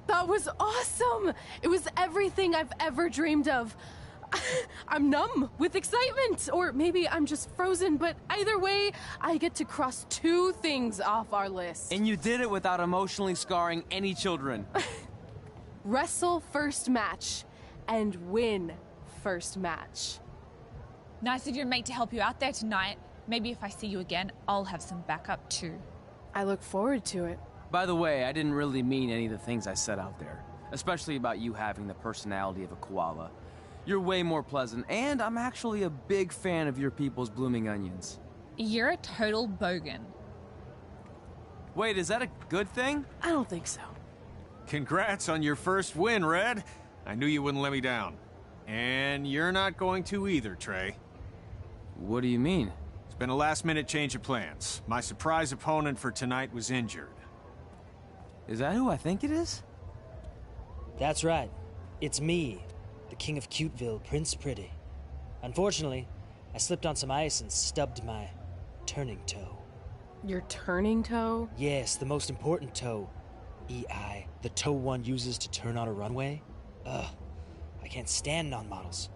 That was awesome! It was everything I've ever dreamed of. I'm numb with excitement, or maybe I'm just frozen, but either way, I get to cross 2 things off our list. And you did it without emotionally scarring any children. Wrestle first match, and win first match. Nice of your mate to help you out there tonight. Maybe if I see you again, I'll have some backup too. I look forward to it. By the way, I didn't really mean any of the things I said out there. Especially about you having the personality of a koala. You're way more pleasant, and I'm actually a big fan of your people's blooming onions. You're a total bogan. Wait, is that a good thing? I don't think so. Congrats on your first win, Red. I knew you wouldn't let me down. And you're not going to either, Trey. What do you mean? It's been a last-minute change of plans. My surprise opponent for tonight was injured. Is that who I think it is? That's right. It's me, the King of Cuteville, Prince Pretty. Unfortunately, I slipped on some ice and stubbed my turning toe. Your turning toe? Yes, the most important toe. EI, the toe one uses to turn on a runway. Ugh, I can't stand non-models.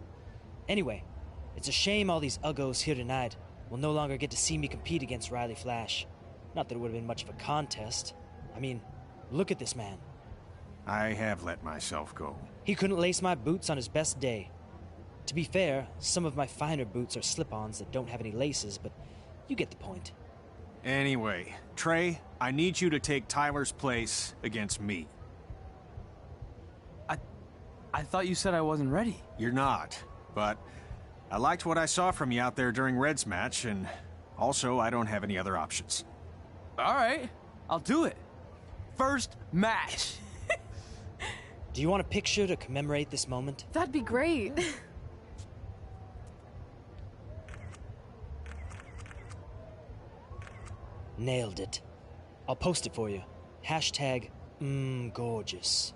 Anyway, it's a shame all these uggos here tonight will no longer get to see me compete against Riley Flash. Not that it would have been much of a contest. I mean, look at this man. I have let myself go. He couldn't lace my boots on his best day. To be fair, some of my finer boots are slip-ons that don't have any laces, but you get the point. Anyway, Trey, I need you to take Tyler's place against me. I thought you said I wasn't ready. You're not, but I liked what I saw from you out there during Red's match, and also I don't have any other options. All right, I'll do it. First match. Do you want a picture to commemorate this moment? That'd be great. Nailed it. I'll post it for you. Hashtag gorgeous.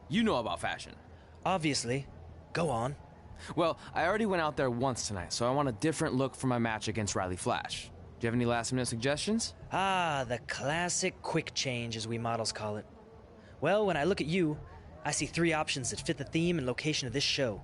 You know about fashion. Obviously. Go on. Well, I already went out there once tonight, so I want a different look for my match against Riley Flash. Do you have any last-minute suggestions? Ah, the classic quick change, as we models call it. Well, when I look at you, I see 3 options that fit the theme and location of this show.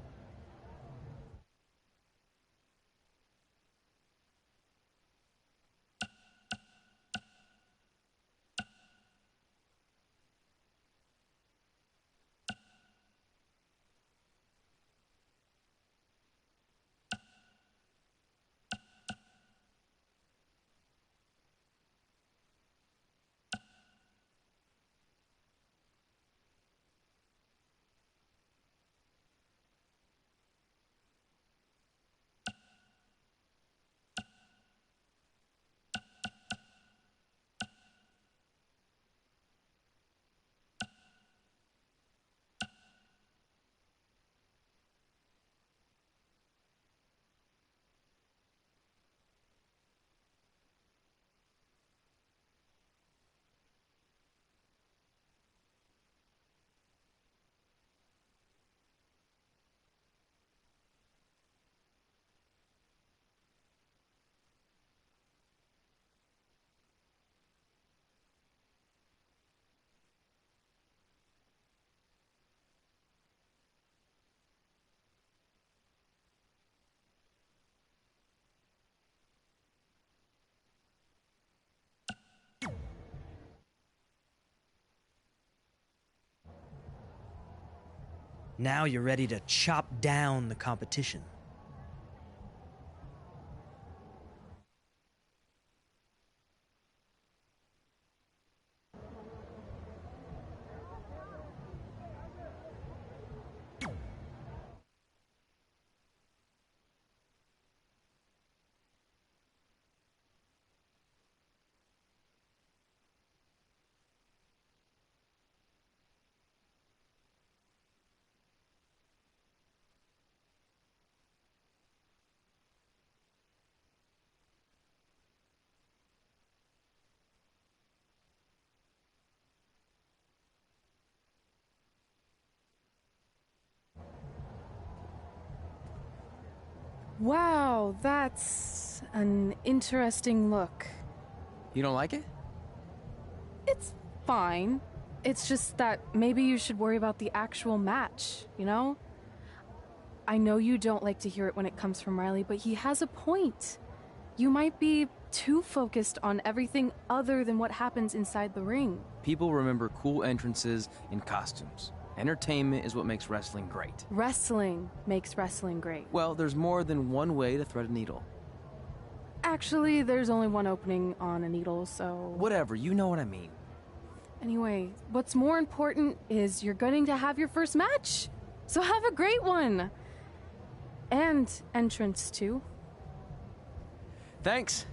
Now you're ready to chop down the competition. Wow, that's an interesting look. You don't like it? It's fine. It's just that maybe you should worry about the actual match, you know? I know you don't like to hear it when it comes from Riley, but he has a point. You might be too focused on everything other than what happens inside the ring. People remember cool entrances and costumes. Entertainment is what makes wrestling great. Wrestling makes wrestling great. Well, there's more than one way to thread a needle. Actually, there's only one opening on a needle, so... Whatever, you know what I mean. Anyway, what's more important is you're going to have your first match. So have a great one. And entrance, too. Thanks.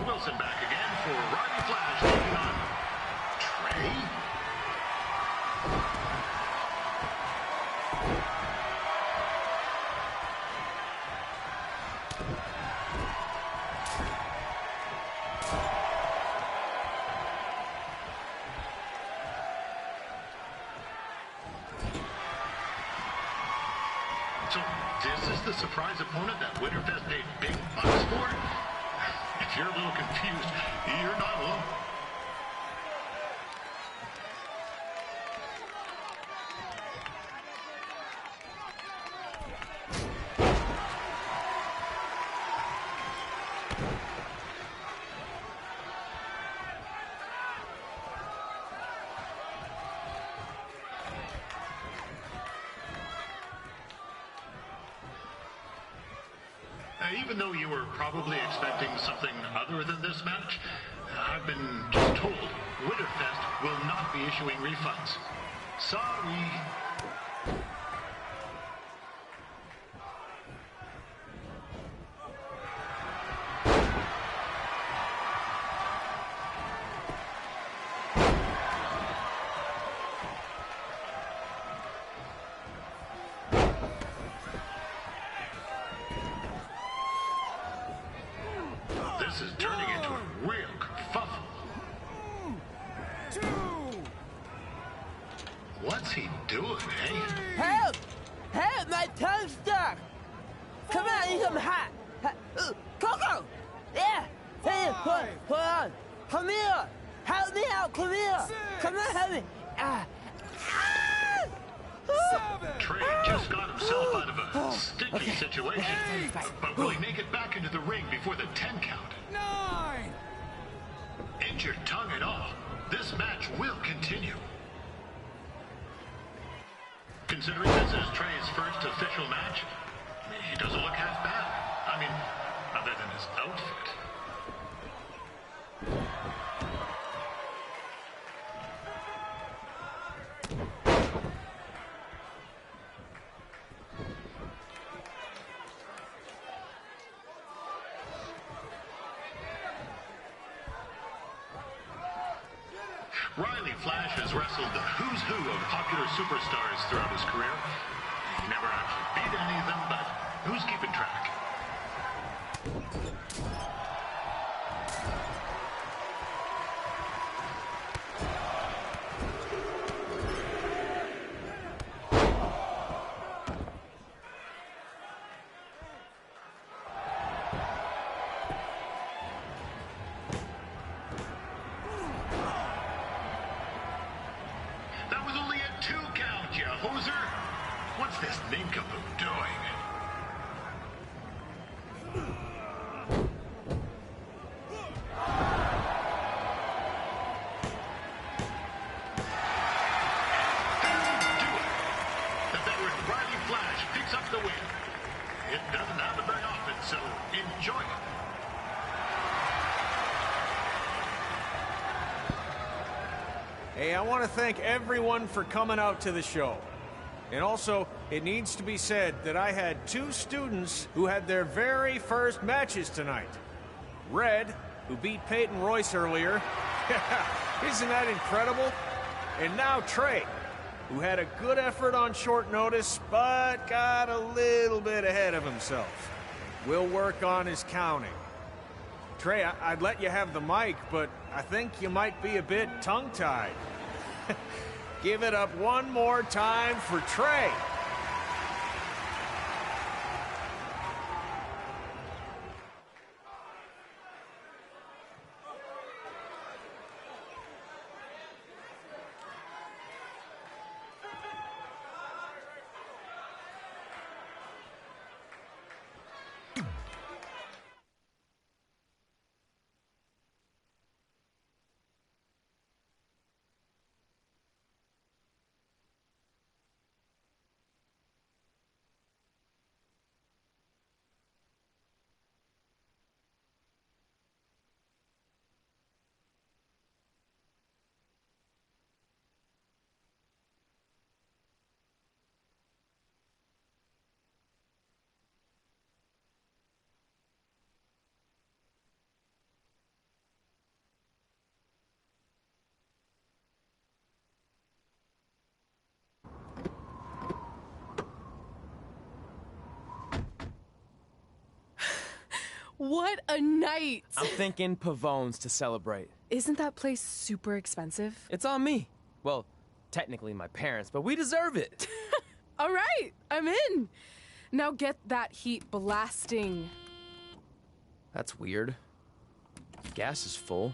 Wilson back again for Riley Flash taking on Trey. So, this is the surprise opponent that Winterfest paid big bucks for? If you're a little confused, you're not alone. Even though you were probably expecting something other than this match, I've been just told Winterfest will not be issuing refunds. Sorry. This is turning into a real kerfuffle. What's he doing, eh? Help! Help! My tongue's stuck! Come on, I need some hot! Coco! Yeah! Hey, hold on! Come here! Help me out! Come here! Come on, help me! Trey just got himself out of a sticky situation. But will he make it back into the ring before the 10 count? 9! Injured tongue and all, this match will continue. Considering this is Trey's first official match, he doesn't look half bad. I mean, other than his outfit. Riley Flash has wrestled the who's who of popular superstars throughout his career. He never actually beat any of them, but who's keeping track? That was only a 2 count, you hoser! What's this nincompoop doing? The veteran Riley Flash picks up the win. It doesn't happen very often, so enjoy it. Hey, I want to thank everyone for coming out to the show. And also, it needs to be said that I had 2 students who had their very first matches tonight. Red, who beat Peyton Royce earlier. Isn't that incredible? And now Trey, who had a good effort on short notice, but got a little bit ahead of himself. We'll work on his counting. Trey, I'd let you have the mic, but I think you might be a bit tongue-tied. Give it up one more time for Trey. What a night! I'm thinking Pavone's to celebrate. Isn't that place super expensive? It's on me. Well, technically my parents, but we deserve it. All right, I'm in. Now get that heat blasting. That's weird. Gas is full.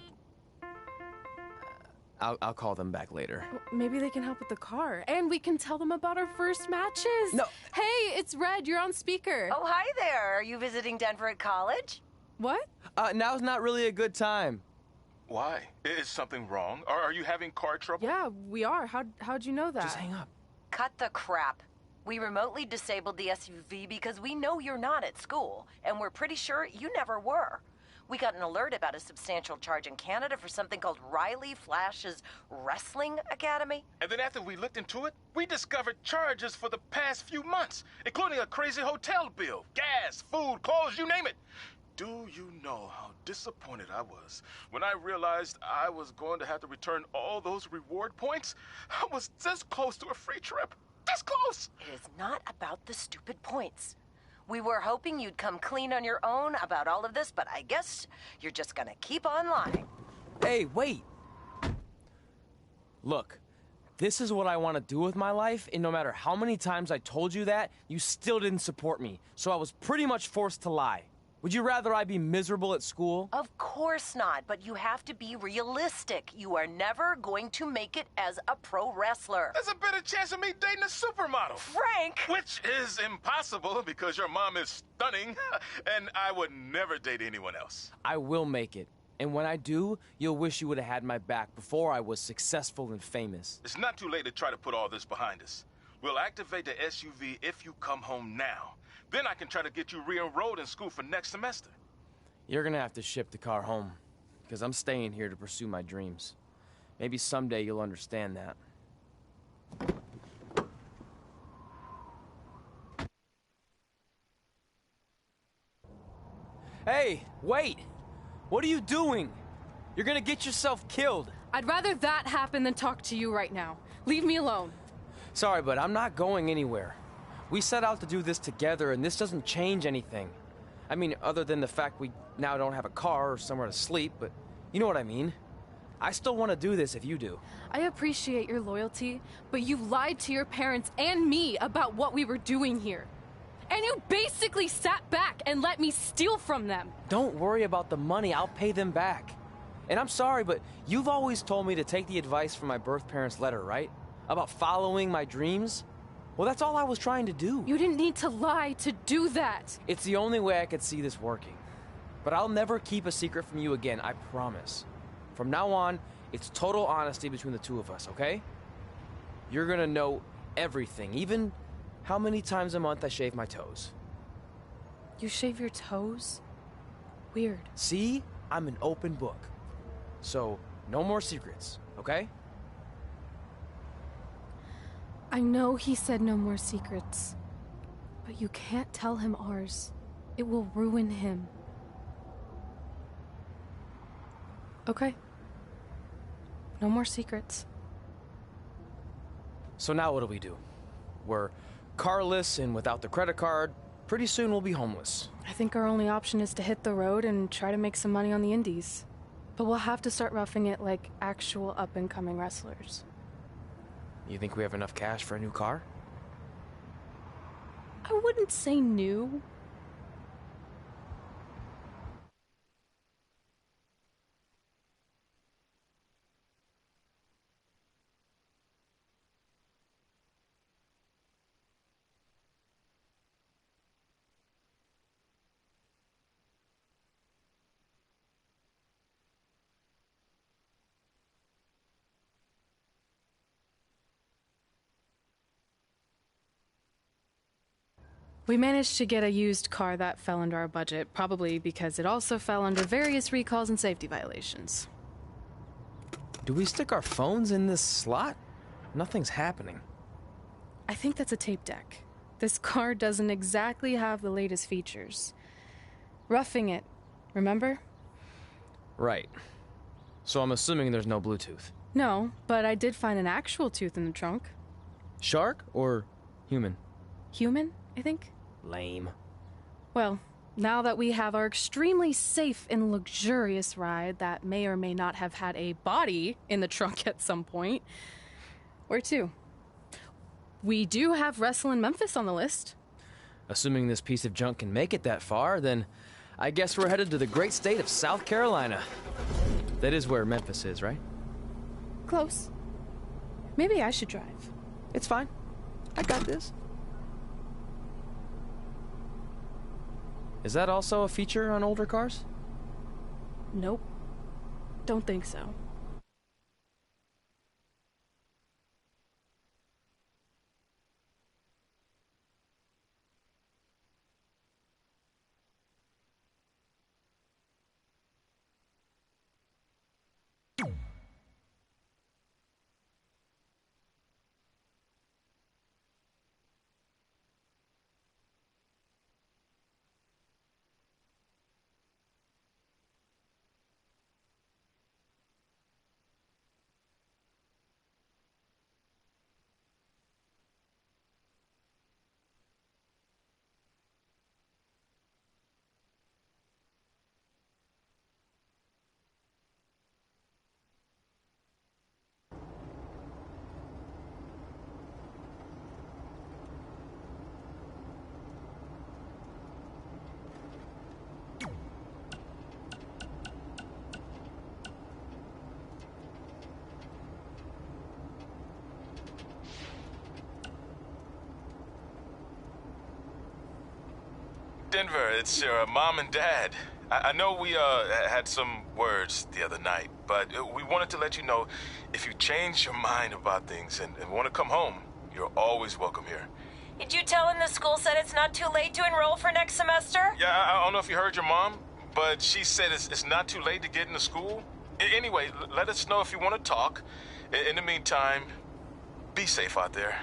I'll call them back later. Maybe they can help with the car. And we can tell them about our first matches. No. Hey, it's Red. You're on speaker. Oh, hi there. Are you visiting Denver at college? What? Now's not really a good time. Why? Is something wrong? Or are you having car trouble? Yeah, we are. How'd you know that? Just hang up. Cut the crap. We remotely disabled the SUV because we know you're not at school, and we're pretty sure you never were. We got an alert about a substantial charge in Canada for something called Riley Flash's Wrestling Academy. And then after we looked into it, we discovered charges for the past few months, including a crazy hotel bill, gas, food, clothes, you name it. Do you know how disappointed I was when I realized I was going to have to return all those reward points? I was this close to a free trip. This close! It is not about the stupid points. We were hoping you'd come clean on your own about all of this, but I guess you're just gonna keep on lying. Hey, wait. Look, this is what I want to do with my life, and no matter how many times I told you that, you still didn't support me, so I was pretty much forced to lie. Would you rather I be miserable at school? Of course not, but you have to be realistic. You are never going to make it as a pro wrestler. There's a better chance of me dating a supermodel. Frank! Which is impossible because your mom is stunning, and I would never date anyone else. I will make it. And when I do, you'll wish you would have had my back before I was successful and famous. It's not too late to try to put all this behind us. We'll activate the SUV if you come home now. Then I can try to get you re-enrolled in school for next semester. You're gonna have to ship the car home, because I'm staying here to pursue my dreams. Maybe someday you'll understand that. Hey, wait! What are you doing? You're gonna get yourself killed. I'd rather that happen than talk to you right now. Leave me alone. Sorry, but I'm not going anywhere. We set out to do this together, and this doesn't change anything. I mean, other than the fact we now don't have a car or somewhere to sleep, but you know what I mean. I still want to do this if you do. I appreciate your loyalty, but you lied to your parents and me about what we were doing here. And you basically sat back and let me steal from them. Don't worry about the money, I'll pay them back. And I'm sorry, but you've always told me to take the advice from my birth parents' letter, right? About following my dreams? Well, that's all I was trying to do. You didn't need to lie to do that. It's the only way I could see this working. But I'll never keep a secret from you again, I promise. From now on, it's total honesty between the two of us, okay? You're gonna know everything, even how many times a month I shave my toes. You shave your toes? Weird. See? I'm an open book. So, no more secrets, okay? I know he said no more secrets, but you can't tell him ours. It will ruin him. Okay. No more secrets. So now what do we do? We're carless and without the credit card. Pretty soon we'll be homeless. I think our only option is to hit the road and try to make some money on the indies. But we'll have to start roughing it like actual up-and-coming wrestlers. You think we have enough cash for a new car? I wouldn't say new. We managed to get a used car that fell under our budget, probably because it also fell under various recalls and safety violations. Do we stick our phones in this slot? Nothing's happening. I think that's a tape deck. This car doesn't exactly have the latest features. Roughing it, remember? Right. So I'm assuming there's no Bluetooth. No, but I did find an actual tooth in the trunk. Shark or human? Human, I think? Lame. Well, Now that we have our extremely safe and luxurious ride that may or may not have had a body in the trunk at some point, where to? We do have Wrestle in Memphis on the list. Assuming this piece of junk can make it that far, then I guess we're headed to the great state of South Carolina. That is where Memphis is, right? Close. Maybe I should drive. It's fine. I got this. Is that also a feature on older cars? Nope. Don't think so. Denver, it's your mom and dad. I know we had some words the other night, but we wanted to let you know if you change your mind about things and want to come home, you're always welcome here. Did you tell him the school said it's not too late to enroll for next semester? Yeah, I don't know if you heard your mom, but she said it's not too late to get into school. Anyway, let us know if you want to talk. In the meantime, be safe out there.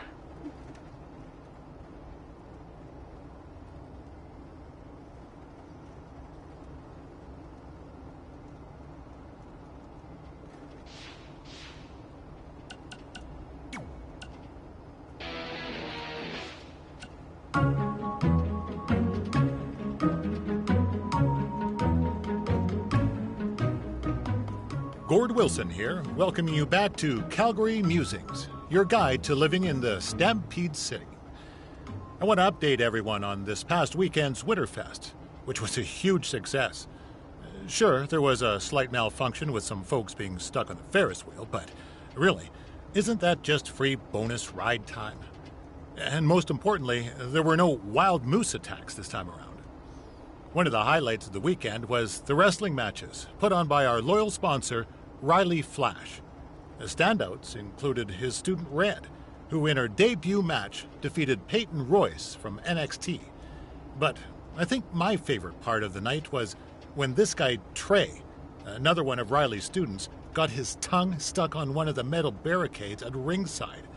Gord Wilson here, welcoming you back to Calgary Musings, your guide to living in the Stampede City. I want to update everyone on this past weekend's Winterfest, which was a huge success. Sure, there was a slight malfunction with some folks being stuck on the Ferris wheel, but really, isn't that just free bonus ride time? And most importantly, there were no wild moose attacks this time around. One of the highlights of the weekend was the wrestling matches put on by our loyal sponsor, Riley Flash. The standouts included his student Red, who in her debut match defeated Peyton Royce from NXT. But I think my favorite part of the night was when this guy Trey, another one of Riley's students, got his tongue stuck on one of the metal barricades at ringside.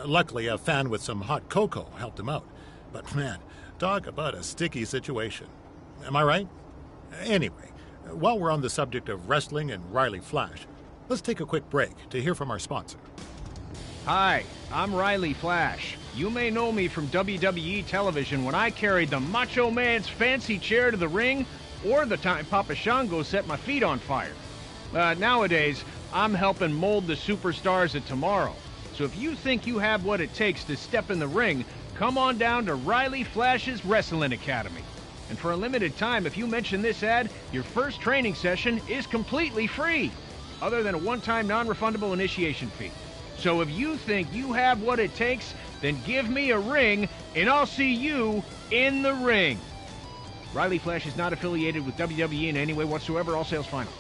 Luckily, a fan with some hot cocoa helped him out. But man, talk about a sticky situation. Am I right? Anyway, while we're on the subject of wrestling and Riley Flash, let's take a quick break to hear from our sponsor. Hi, I'm Riley Flash. You may know me from WWE television when I carried the Macho Man's fancy chair to the ring, or the time Papa Shango set my feet on fire. Nowadays, I'm helping mold the superstars of tomorrow. So if you think you have what it takes to step in the ring, come on down to Riley Flash's Wrestling Academy. And for a limited time, if you mention this ad, your first training session is completely free, other than a one-time non-refundable initiation fee. So if you think you have what it takes, then give me a ring, and I'll see you in the ring. Riley Flash is not affiliated with WWE in any way whatsoever. All sales final.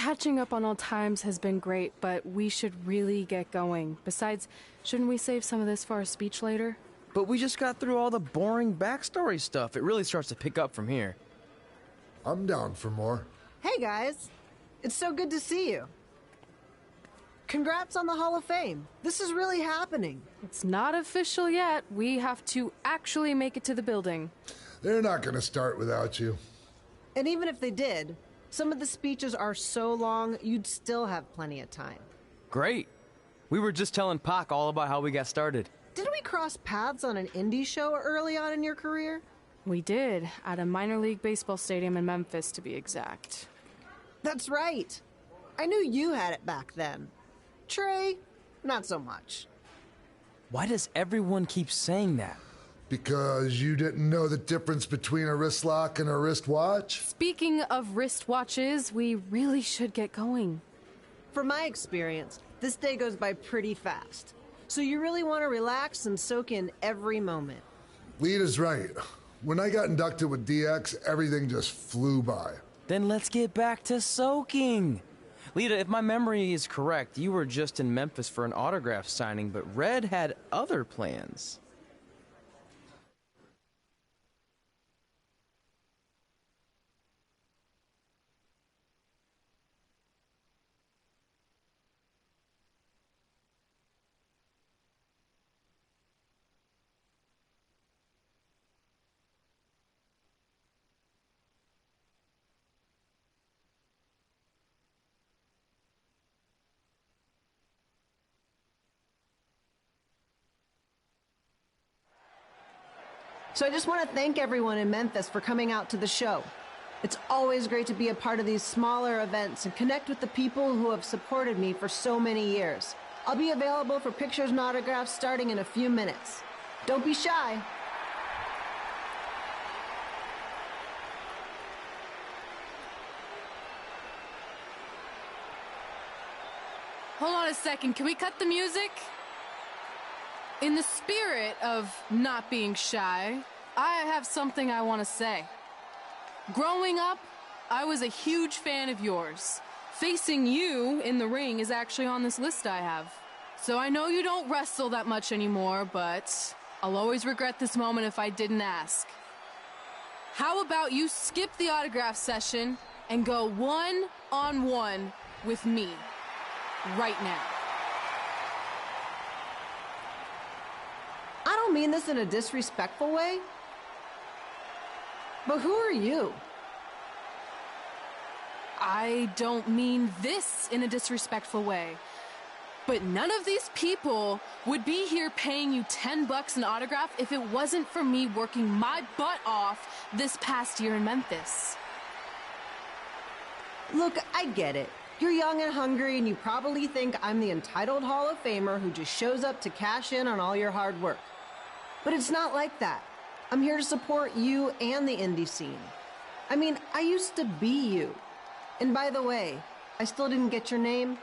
Catching up on old times has been great, but we should really get going. Besides, shouldn't we save some of this for our speech later? But we just got through all the boring backstory stuff. It really starts to pick up from here. I'm down for more. Hey guys, it's so good to see you. Congrats on the Hall of Fame. This is really happening. It's not official yet. We have to actually make it to the building. They're not gonna start without you. And even if they did, some of the speeches are so long, you'd still have plenty of time. Great. We were just telling Pac all about how we got started. Didn't we cross paths on an indie show early on in your career? We did, at a minor league baseball stadium in Memphis, to be exact. That's right. I knew you had it back then. Trey, not so much. Why does everyone keep saying that? Because you didn't know the difference between a wrist lock and a wristwatch? Speaking of wristwatches, we really should get going. From my experience, this day goes by pretty fast. So you really want to relax and soak in every moment. Lita's right. When I got inducted with DX, everything just flew by. Then let's get back to soaking. Lita, if my memory is correct, you were just in Memphis for an autograph signing, but Red had other plans. So I just want to thank everyone in Memphis for coming out to the show. It's always great to be a part of these smaller events and connect with the people who have supported me for so many years. I'll be available for pictures and autographs starting in a few minutes. Don't be shy. Hold on a second, can we cut the music? In the spirit of not being shy, I have something I want to say. Growing up, I was a huge fan of yours. Facing you in the ring is actually on this list I have. So I know you don't wrestle that much anymore, but I'll always regret this moment if I didn't ask. How about you skip the autograph session and go one-on-one with me right now? I don't mean this in a disrespectful way, but who are you? I don't mean this in a disrespectful way, but none of these people would be here paying you $10 an autograph if it wasn't for me working my butt off this past year in Memphis. Look, I get it. You're young and hungry, and you probably think I'm the entitled Hall of Famer who just shows up to cash in on all your hard work. But it's not like that. I'm here to support you and the indie scene. I mean, I used to be you. And by the way, I still didn't get your name.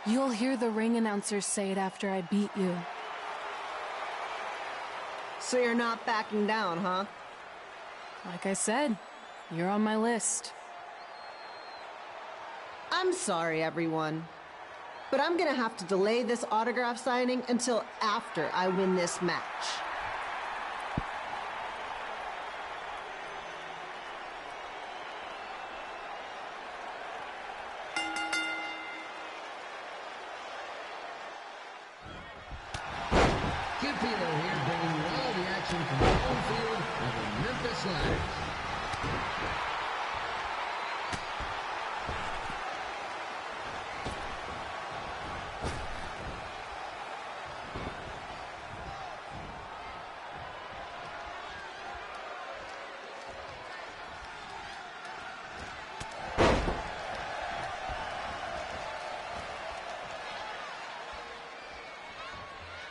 You'll hear the ring announcer say it after I beat you. So you're not backing down, huh? Like I said, you're on my list. I'm sorry, everyone. But I'm gonna have to delay this autograph signing until after I win this match. Kid Pino here, bringing you all the action from the home field of the Memphis Lions.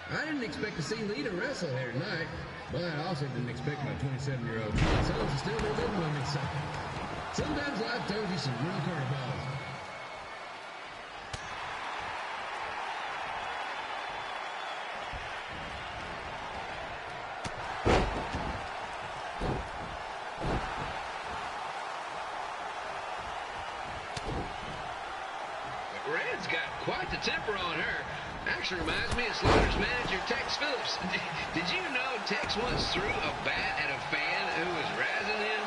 I didn't expect to see Lita wrestle here tonight, but I also didn't expect my 27-year-old sons to still be living with me. Sometimes life throws you some real curveballs. quite the temper on her. Actually reminds me of Slaughter's manager, Tex Phillips. Did you know Tex once threw a bat at a fan who was razzing him?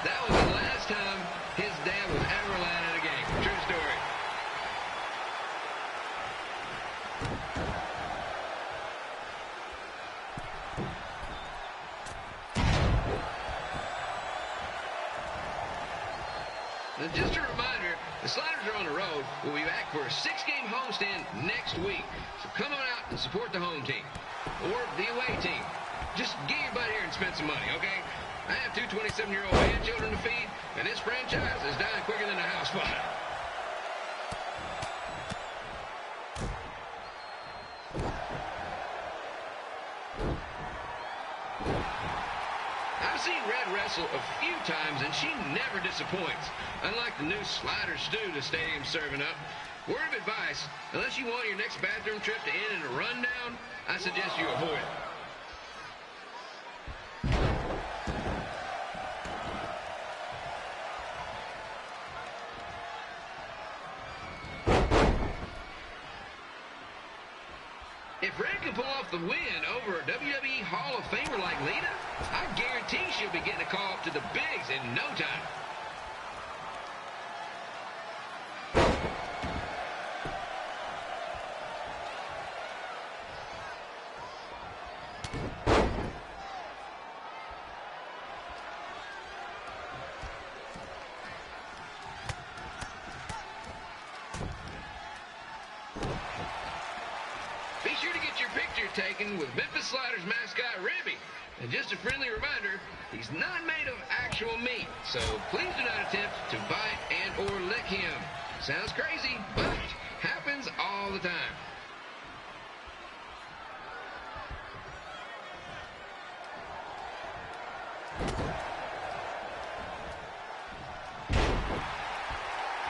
That was the last time his dad was ever allowed at a game. True story. And just a reminder, the Sliders are on the road. We'll be back for a 6-game homestand next week. So come on out and support the home team or the away team. Just get your butt here and spend some money, okay? I have 2 27-year-old grandchildren to feed, and this franchise is dying quicker than a house fire. I've seen Red wrestle a few times, and she never disappoints. Unlike the new slider stew the stadium's serving up. Word of advice, unless you want your next bathroom trip to end in a rundown, I suggest you avoid it. If Red can pull off the win over a WWE Hall of Famer like Lita, I guarantee she'll be getting a call up to the bigs in no time. Be sure to get your picture taken with Memphis Sliders mascot Ribby. And just a friendly reminder, he's not made of actual meat, so please do not attempt to bite and or lick him. Sounds crazy, but happens all the time.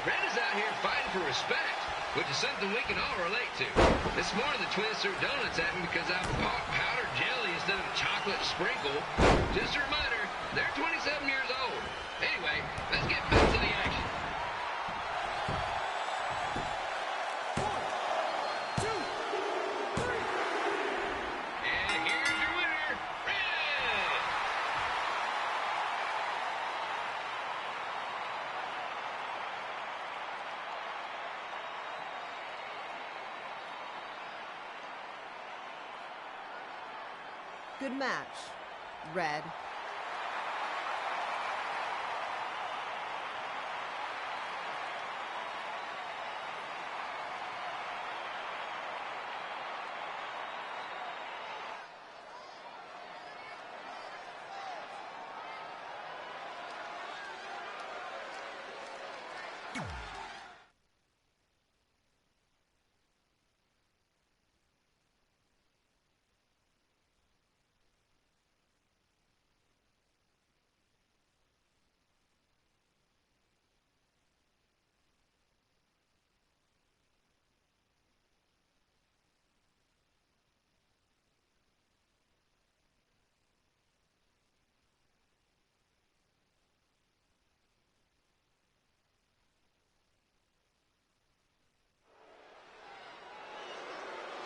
Red is out here fighting for respect, which is something we can all relate to. This morning, the twins threw donuts at me because I bought powdered jelly instead of chocolate sprinkle. Just a reminder, they're 27 years old. Anyway, let's get back to the action. 1, 2, 3. And here's your winner, Red! Good match, Red.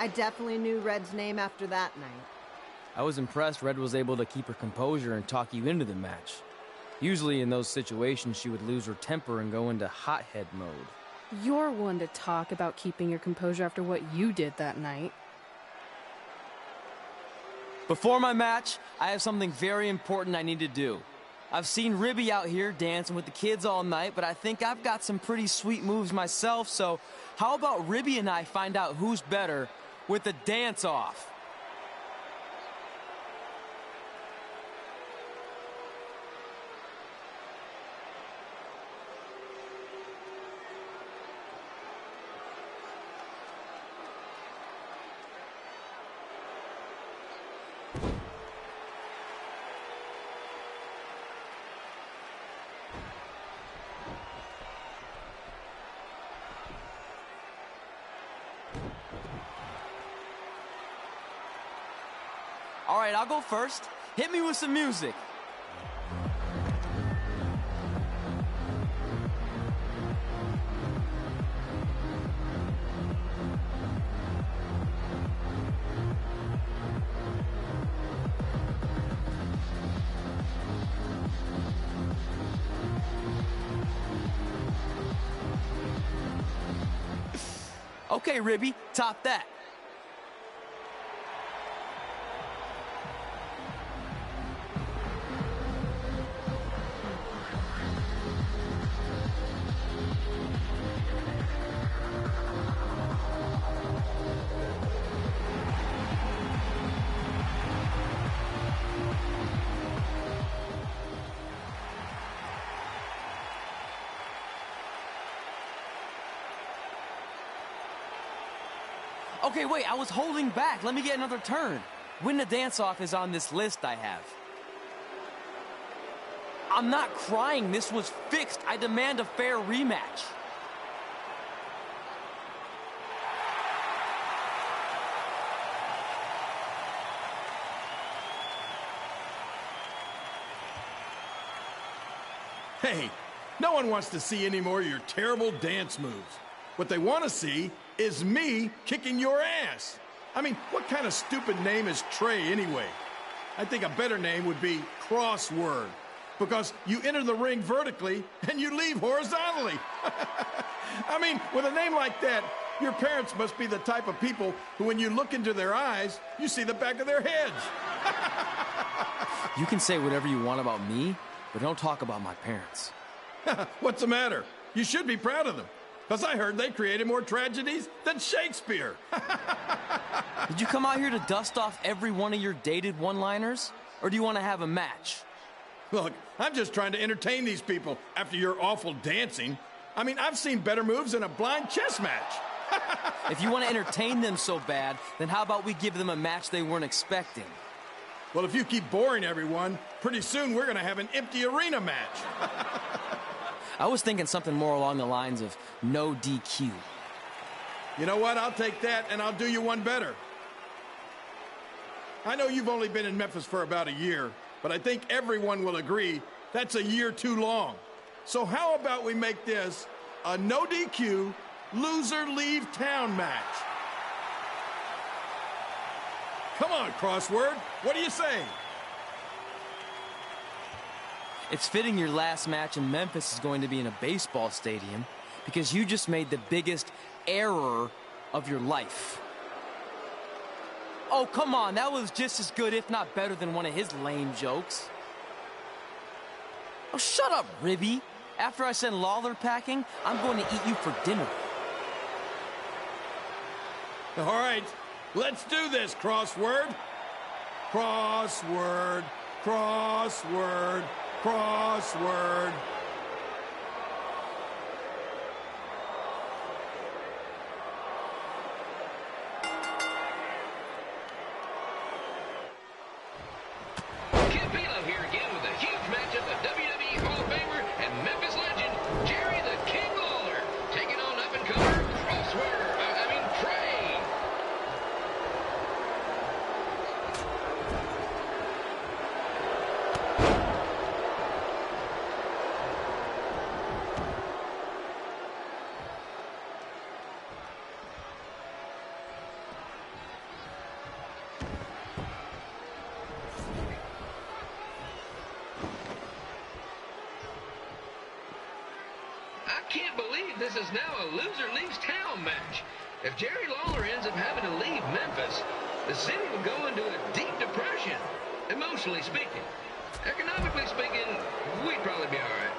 I definitely knew Red's name after that night. I was impressed Red was able to keep her composure and talk you into the match. Usually in those situations, she would lose her temper and go into hothead mode. You're one to talk about keeping your composure after what you did that night. Before my match, I have something very important I need to do. I've seen Ribby out here dancing with the kids all night, but I think I've got some pretty sweet moves myself, so how about Ribby and I find out who's better with the dance-off? All right, I'll go first. Hit me with some music. Okay, Ribby, top that. Okay, wait, I was holding back. Let me get another turn. Win the dance-off is on this list I have. I'm not crying. This was fixed. I demand a fair rematch. Hey, no one wants to see any more of your terrible dance moves. What they want to see is me kicking your ass. I mean, what kind of stupid name is Trey anyway? I think a better name would be Crossword, because you enter the ring vertically and you leave horizontally. I mean, with a name like that, your parents must be the type of people who, when you look into their eyes, you see the back of their heads. You can say whatever you want about me, but don't talk about my parents. What's the matter? You should be proud of them, because I heard they created more tragedies than Shakespeare. Did you come out here to dust off every one of your dated one-liners? Or do you want to have a match? Look, I'm just trying to entertain these people after your awful dancing. I mean, I've seen better moves in a blind chess match. If you want to entertain them so bad, then how about we give them a match they weren't expecting? Well, if you keep boring everyone, pretty soon we're going to have an empty arena match. I was thinking something more along the lines of no DQ. You know what? I'll take that, and I'll do you one better. I know you've only been in Memphis for about a year, but I think everyone will agree that's a year too long. So how about we make this a no DQ, loser leave town match? Come on, Crossword. What do you say? It's fitting your last match in Memphis is going to be in a baseball stadium because you just made the biggest error of your life. Oh, come on. That was just as good, if not better, than one of his lame jokes. Oh, shut up, Ribby. After I send Lawler packing, I'm going to eat you for dinner. All right. Let's do this, Crossword. Crossword, crossword, crossword. Campillo here again with a huge matchup of WWE Hall of Famer and Memphis legend Jerry the King Lawler taking on up-and-comer Trey. I can't believe this is now a loser leaves town match. If Jerry Lawler ends up having to leave Memphis, the city will go into a deep depression, emotionally speaking. Economically speaking, we'd probably be all right.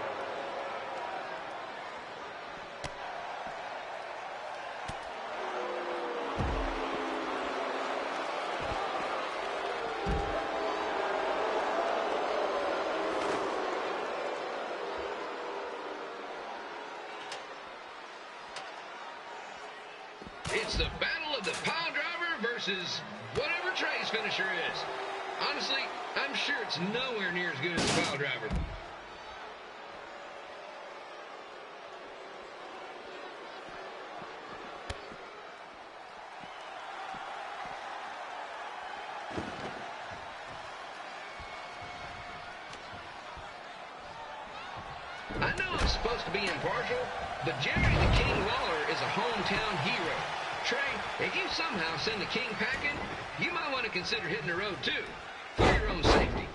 It's the battle of the pile driver versus whatever Trey's finisher is. Honestly, I'm sure it's nowhere near as good as the pile driver. I know I'm supposed to be impartial, but Jerry the King Lawler is a hometown hero. Trey, if you somehow send the King packing, you might want to consider hitting the road too, for your own safety.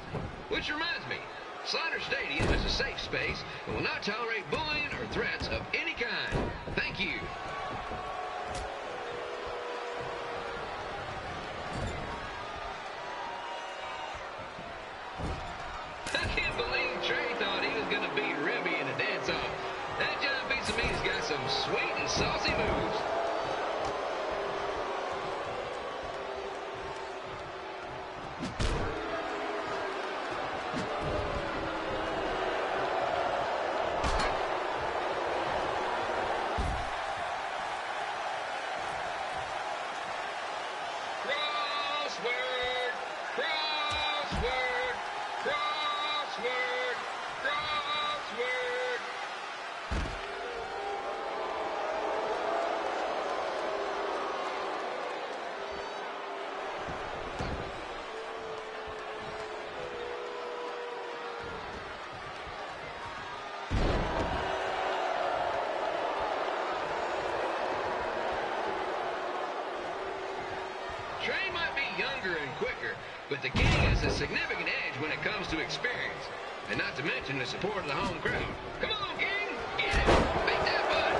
Which reminds me, Slaughter Stadium is a safe space and will not tolerate bullying or threats of any kind. Thank you. some sweet and saucy moves. Crossword, crossword, crossword, crossword. Trey might be younger and quicker, but the King has a significant edge when it comes to experience. And not to mention the support of the home crowd. Come on, King! Get it! Make that butt!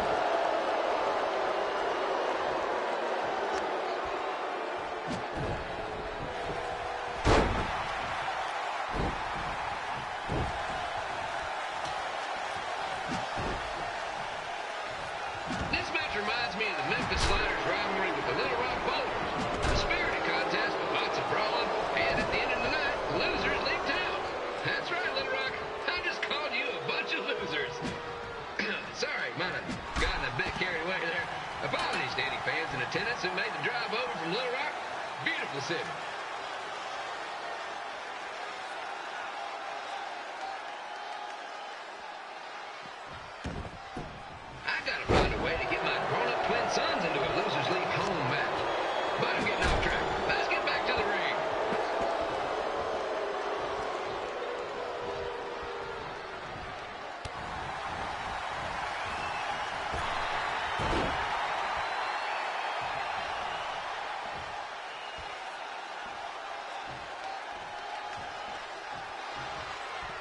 This match reminds me of the Memphis Sliders rivalry with the Little Rock Bowlers. A spirited contest with lots of brawling, and at the end of the night, the losers leave town. That's right, Little Rock. I just called you a bunch of losers. Sorry, might have gotten a bit carried away there. Apologies to any fans in attendance who made the drive over from Little Rock. Beautiful city. I gotta find a way to get my grown-up twin sons into a losers leave home match. But I'm getting off track. Let's get back to the ring.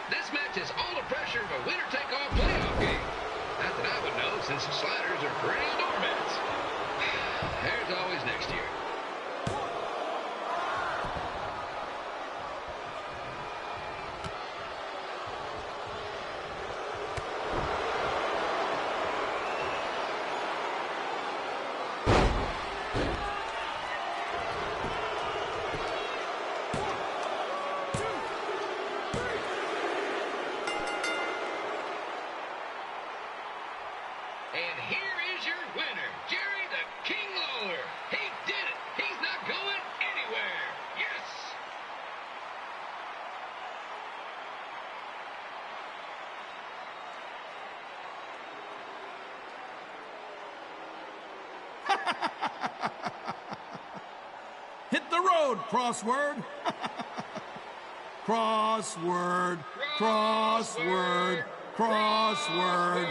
This match has all the pressure of a winner-take-all playoff game. Not that I would know, since the Sliders are perennial doormats. There's always next year. And here is your winner, Jerry the King Lawler. He did it. He's not going anywhere. Yes! Hit the road, crossword. Crossword, crossword, crossword. Crossword.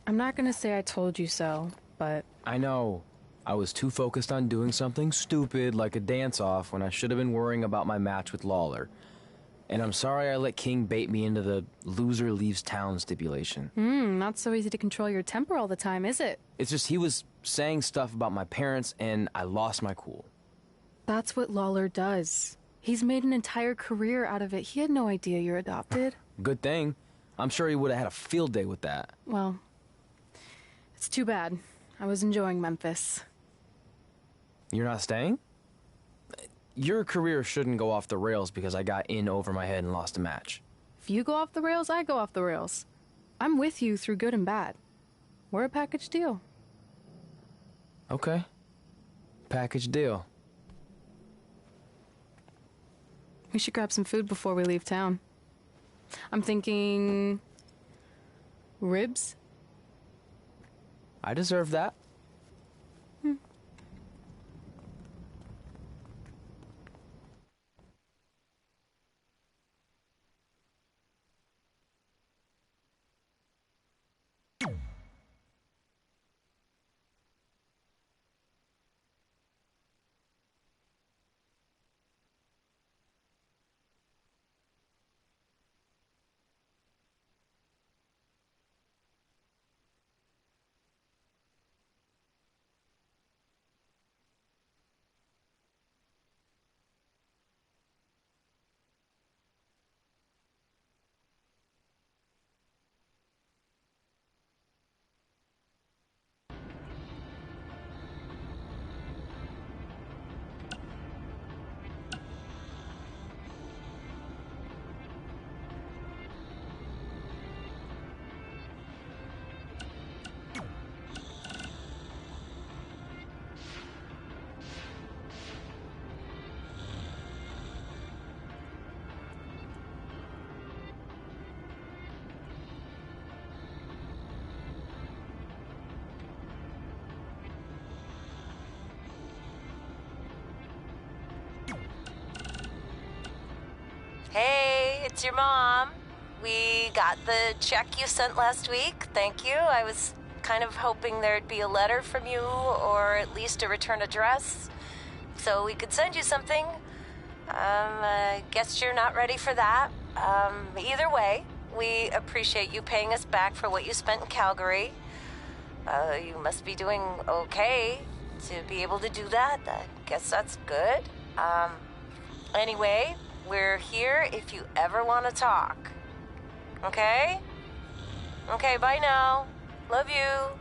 I'm not gonna say I told you so, but I know. I was too focused on doing something stupid like a dance-off when I should have been worrying about my match with Lawler. And I'm sorry I let King bait me into the loser leaves town stipulation. not so easy to control your temper all the time, is it? It's just he was saying stuff about my parents and I lost my cool. That's what Lawler does. He's made an entire career out of it. He had no idea you're adopted. Good thing. I'm sure he would have had a field day with that. Well, it's too bad. I was enjoying Memphis. You're not staying? Your career shouldn't go off the rails because I got in over my head and lost a match. If you go off the rails, I go off the rails. I'm with you through good and bad. We're a package deal. Okay. Package deal. We should grab some food before we leave town. I'm thinking... ribs? I deserve that. it's your mom. We got the check you sent last week. Thank you. I was kind of hoping there'd be a letter from you, or at least a return address, so we could send you something. I guess you're not ready for that. Either way, we appreciate you paying us back for what you spent in Calgary. You must be doing okay to be able to do that. I guess that's good. Anyway, we're here if you ever want to talk. Okay? Okay, bye now. Love you.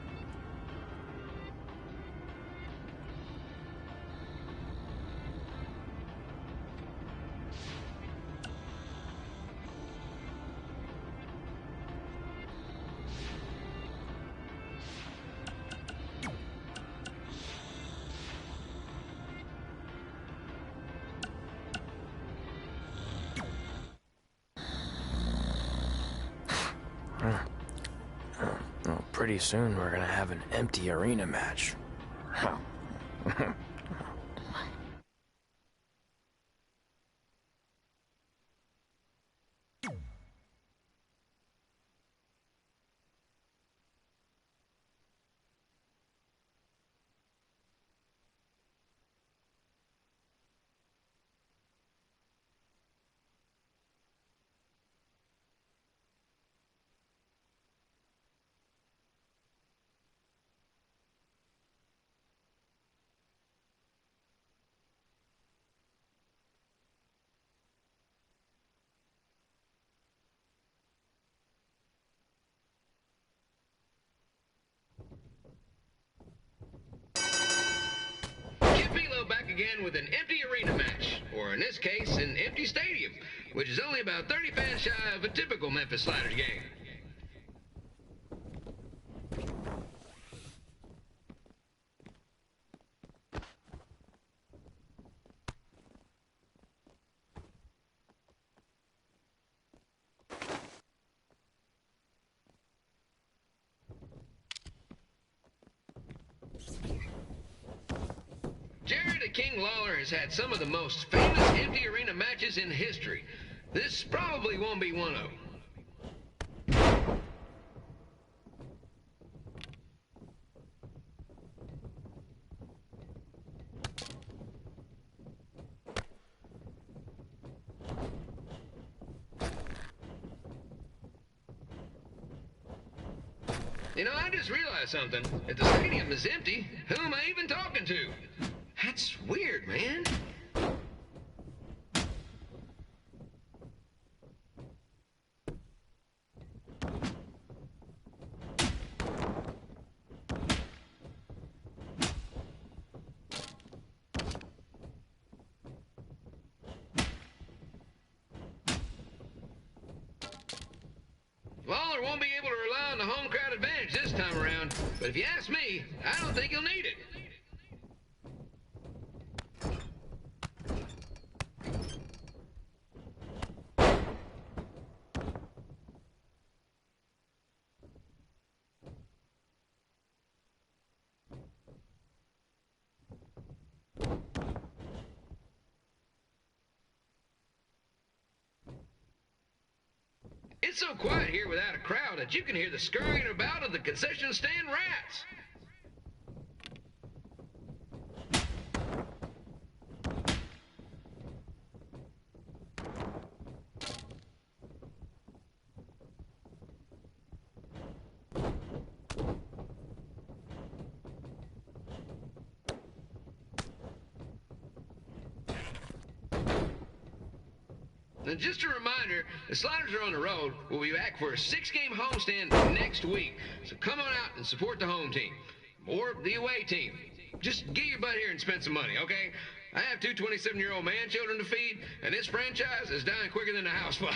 Well, pretty soon we're gonna have an empty arena match. Get Philo back again with an empty arena match, or in this case, an empty stadium, which is only about 30 fans shy of a typical Memphis Sliders game. Jerry the King Lawler has had some of the most famous empty arena matches in history. This probably won't be one of them. You know, I just realized something. If the stadium is empty, who am I even talking to? That's weird, man. Lawler won't be able to rely on the home crowd advantage this time around, but if you ask me, I don't think he'll need it. It's so quiet here without a crowd that you can hear the scurrying about of the concession stand rats. And just a reminder, the Sliders are on the road. We'll be back for a 6-game homestand next week. So come on out and support the home team. Or the away team. Just get your butt here and spend some money, okay? I have 2 27-year-old man children to feed, and this franchise is dying quicker than a housefly.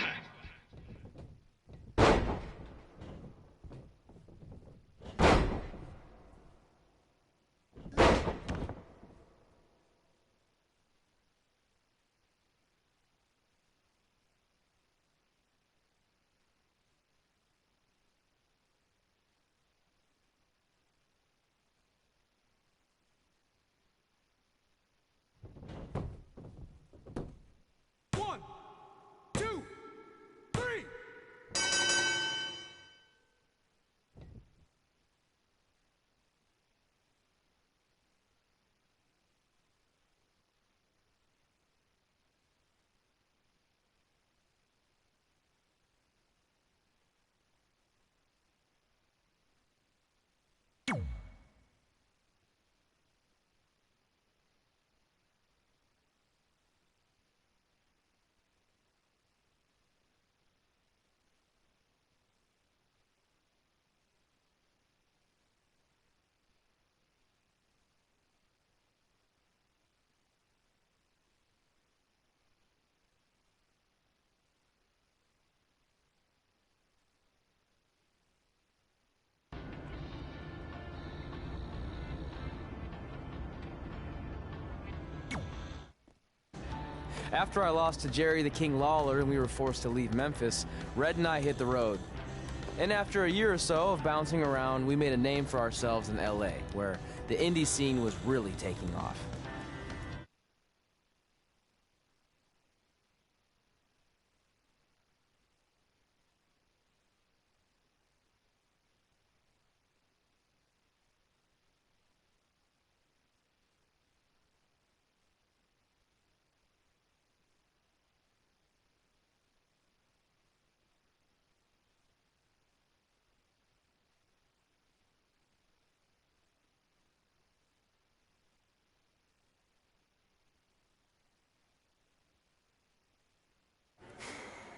After I lost to Jerry the King Lawler and we were forced to leave Memphis, Red and I hit the road. And after a year or so of bouncing around, we made a name for ourselves in LA, where the indie scene was really taking off.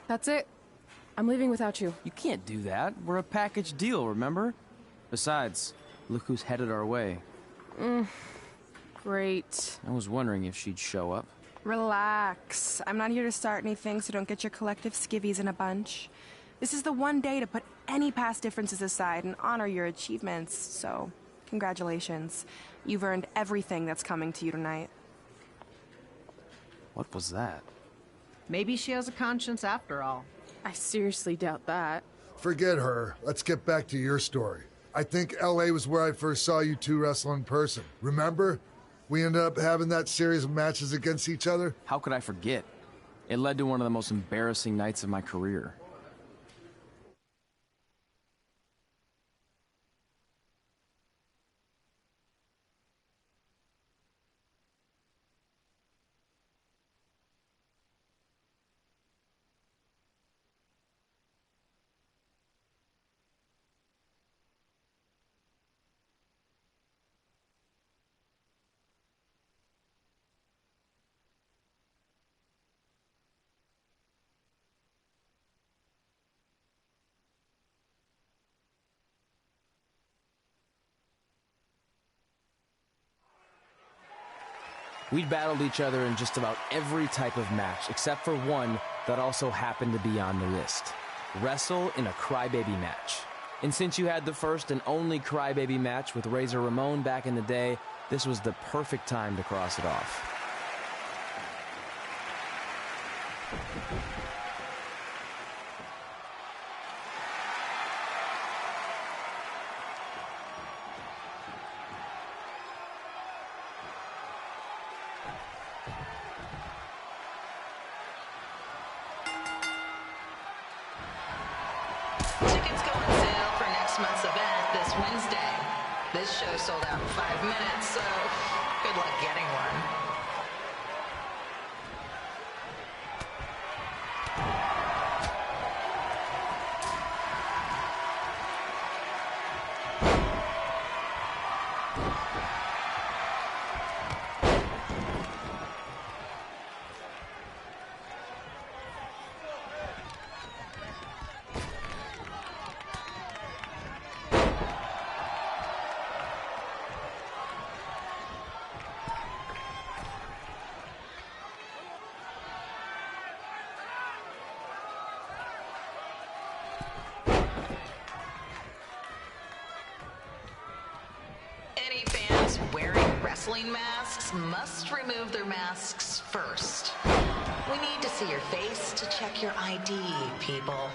That's it. I'm leaving without you. You can't do that. We're a package deal, remember? Besides, look who's headed our way. Great. I was wondering if she'd show up. Relax. I'm not here to start anything, so don't get your collective skivvies in a bunch. This is the one day to put any past differences aside and honor your achievements, so congratulations. You've earned everything that's coming to you tonight. What was that? Maybe she has a conscience after all. I seriously doubt that. Forget her. Let's get back to your story. I think LA was where I first saw you two wrestle in person. Remember? We ended up having that series of matches against each other. How could I forget? It led to one of the most embarrassing nights of my career. We'd battled each other in just about every type of match, except for one that also happened to be on the list. Wrestle in a crybaby match. And since you had the first and only crybaby match with Razor Ramon back in the day, this was the perfect time to cross it off. Tickets go on sale for next month's event this Wednesday. This show sold out in 5 minutes, so good luck getting one. Any fans wearing wrestling masks must remove their masks first. We need to see your face to check your ID, people.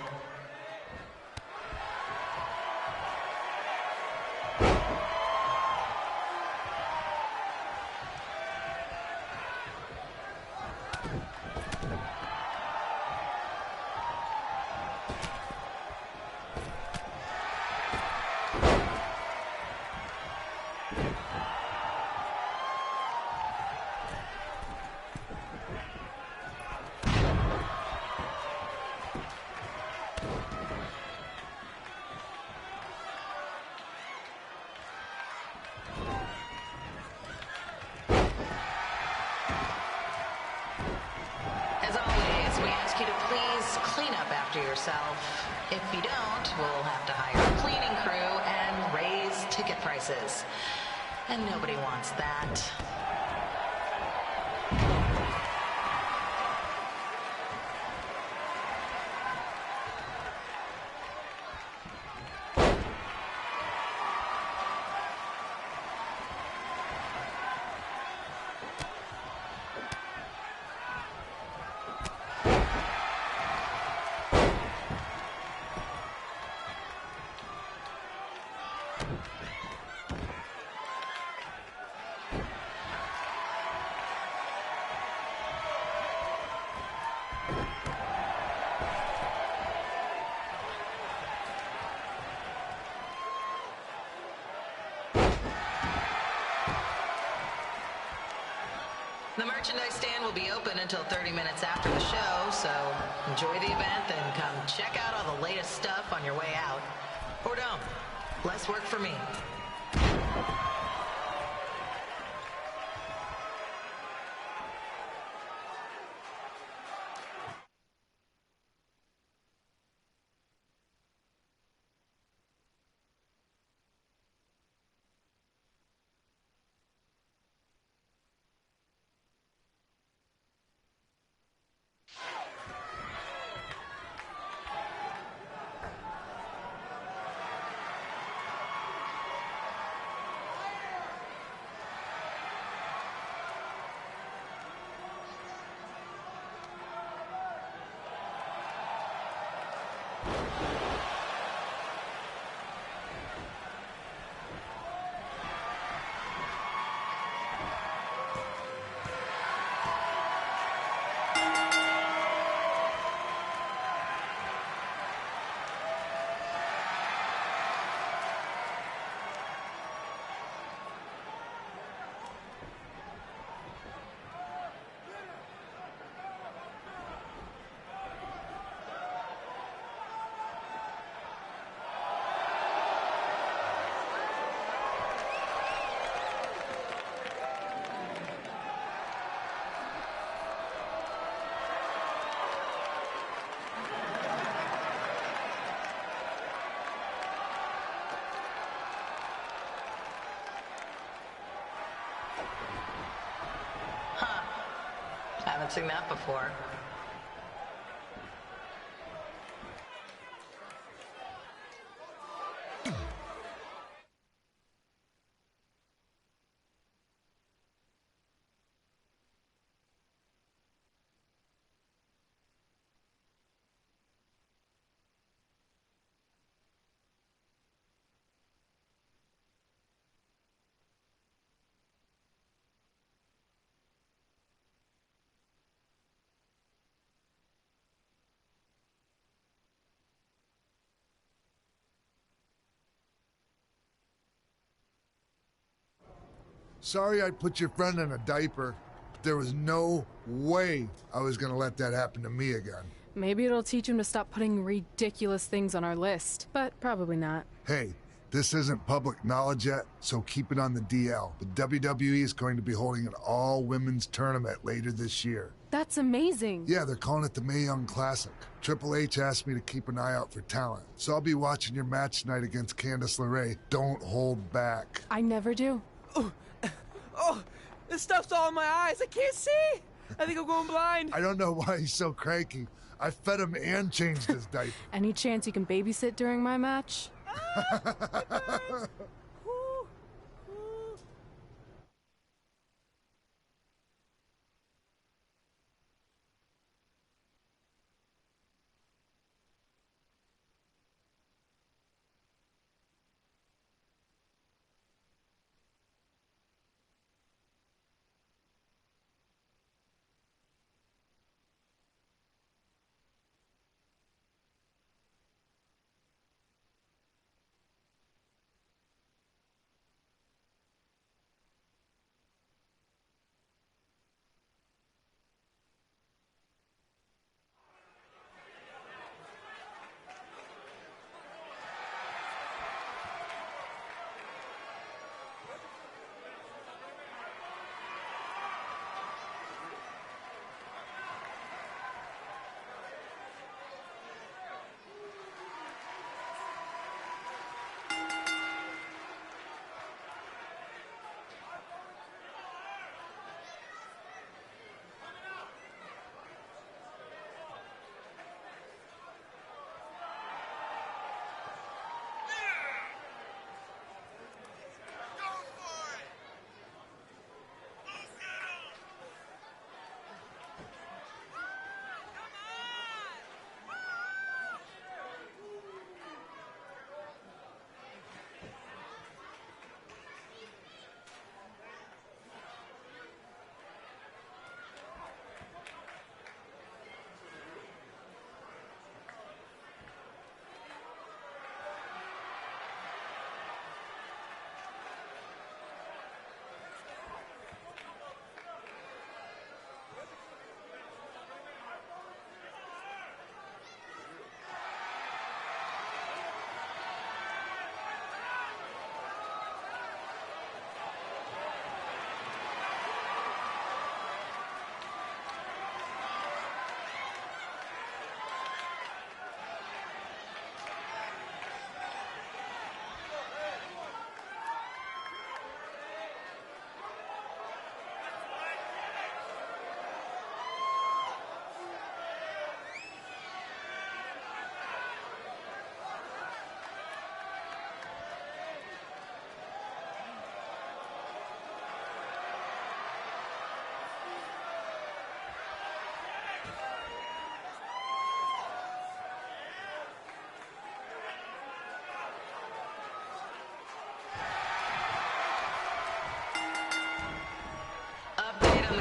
As always, we ask you to please clean up after yourself. If you don't, we'll have to hire a cleaning crew and raise ticket prices. And nobody wants that. merchandise stand will be open until 30 minutes after the show, so enjoy the event and come check out all the latest stuff on your way out. Or don't. Less work for me. Haven't seen that before. Sorry I put your friend in a diaper, but there was no way I was gonna let that happen to me again. Maybe it'll teach him to stop putting ridiculous things on our list, but probably not. Hey, this isn't public knowledge yet, so keep it on the DL. The WWE is going to be holding an all-women's tournament later this year. That's amazing. Yeah, they're calling it the Mae Young Classic. Triple H asked me to keep an eye out for talent, so I'll be watching your match tonight against Candice LeRae. Don't hold back. I never do. Oh, this stuff's all in my eyes. I can't see. I think I'm going blind. I don't know why he's so cranky. I fed him and changed his diaper. Any chance you can babysit during my match?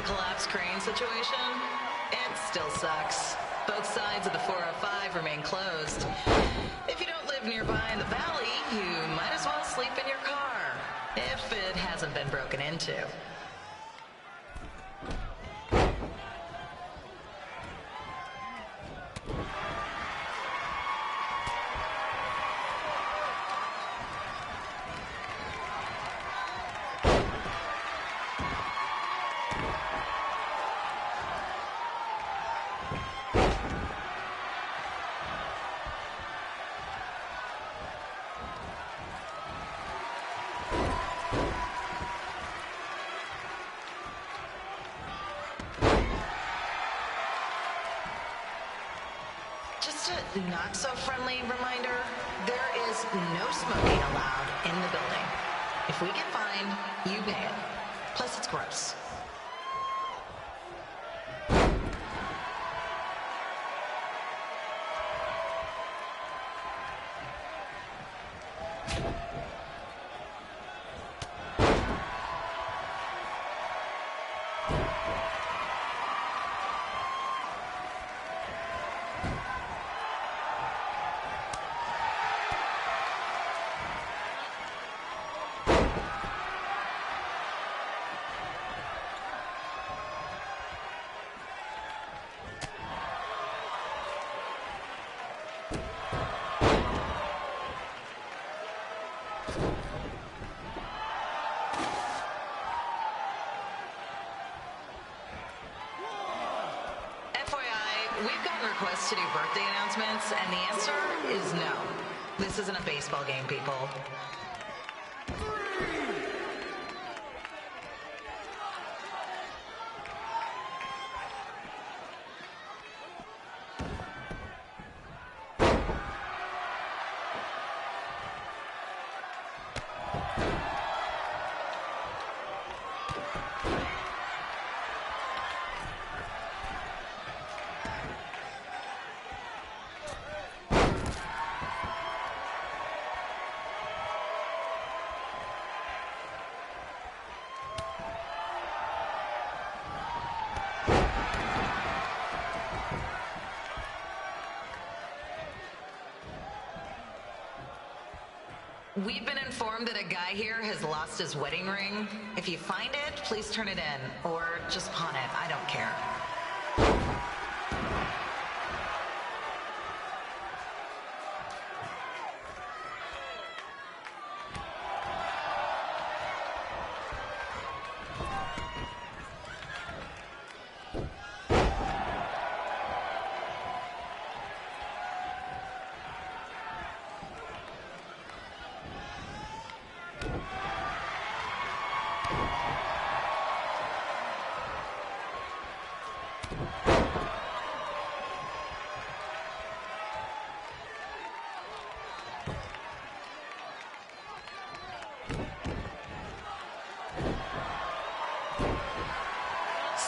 the collapsed crane situation? It still sucks. Both sides of the 405 remain closed. If you don't live nearby in the valley, you might as well sleep in your car, if it hasn't been broken into. Just a not-so-friendly reminder, there is no smoking allowed in the building. If we get fined, you pay it. Plus, it's gross. We've gotten requests to do birthday announcements, and the answer is no. This isn't a baseball game, people. We've been informed that a guy here has lost his wedding ring. If you find it, please turn it in, or just pawn it. I don't care.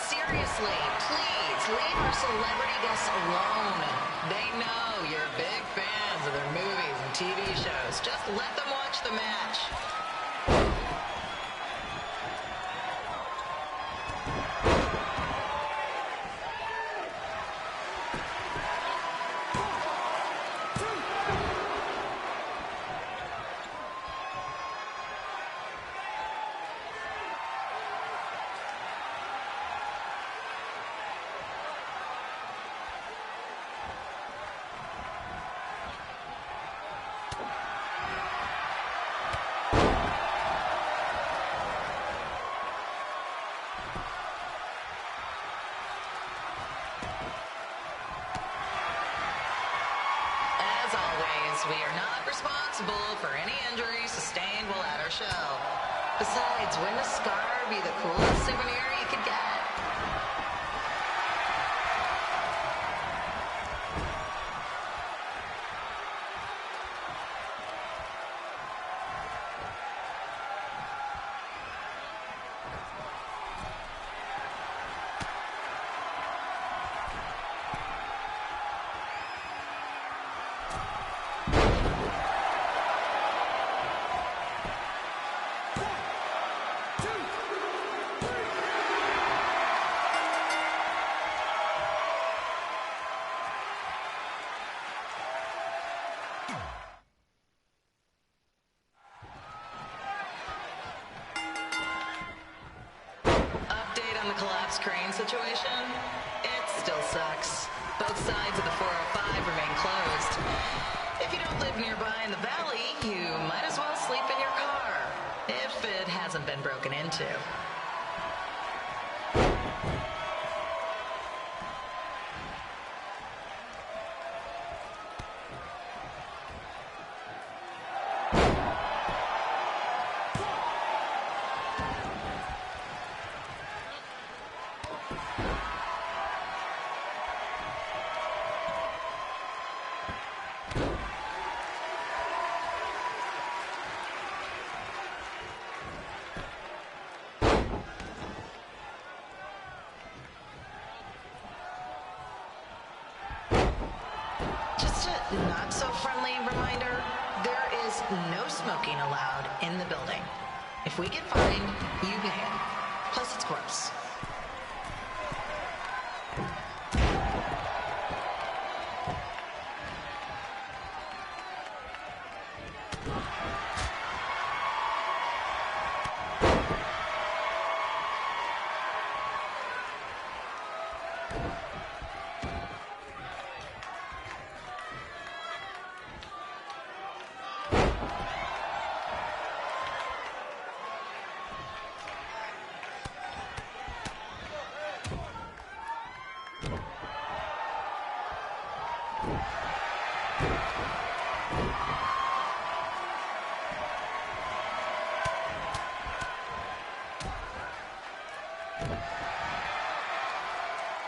Seriously, please leave our celebrity guests alone. They know you're big fans of their movies and TV shows. Just let them watch the match. We are not responsible for any injuries sustained while at our show. Besides, wouldn't a scar be the coolest souvenir you could get? crane situation? It still sucks. Both sides of the 405 remain closed. If you don't live nearby in the valley, you might as well sleep in your car, if it hasn't been broken into. Not so friendly reminder, there is no smoking allowed in the building. If we get fined, you pay it. Plus it's gross.